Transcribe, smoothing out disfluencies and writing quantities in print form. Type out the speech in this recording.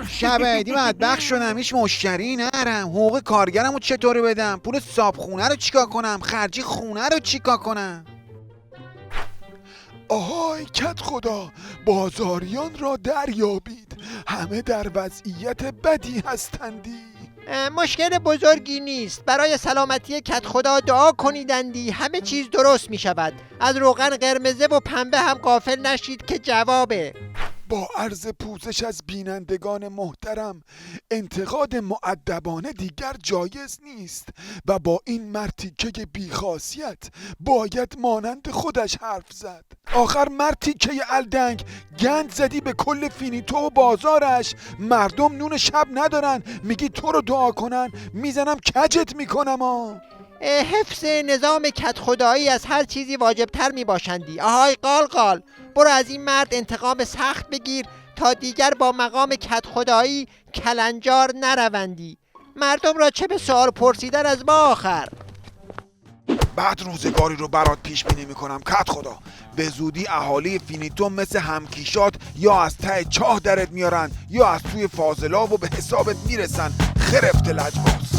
شب عیدی بدبخت شدم، هیچ مشتری نرم. حقوق کارگرم رو چطوری بدم؟ پول صابخونه رو چیکار کنم؟ خرجی خونه رو چیکار کنم؟ آهای کت خدا، بازاریان را دریابید، همه در وضعیت بدی هستندی. مشکل بزرگی نیست، برای سلامتی کت خدا دعا کنیدندی همه چیز درست می شود. از روغن قرمزه و پنبه هم غافل نشید که جوابه. با عرض پوزش از بینندگان محترم، انتقاد مؤدبانه دیگر جایز نیست و با این مرتیکه بیخاصیت باید مانند خودش حرف زد. آخر مرتیکه الدنگ، گند زدی به کل فینیتو و بازارش. مردم نون شب ندارن، میگی تو رو دعا کنن؟ میزنم کجت میکنم. حفظ نظام کت خدایی از هر چیزی واجبتر می باشندی. آهای قالقال، برو از این مرد انتقام سخت بگیر تا دیگر با مقام کت خدایی کلنجار نروندی. مردم را چه به سوال پرسیدن از ما آخر. بعد روزگاری رو برات پیش بینی میکنم کت خدا. به زودی اهالی فینیتو مثل همکیشات یا از ته چاه درت میارن یا از توی فاضلاب و به حسابت میرسن. خرفت لجباز.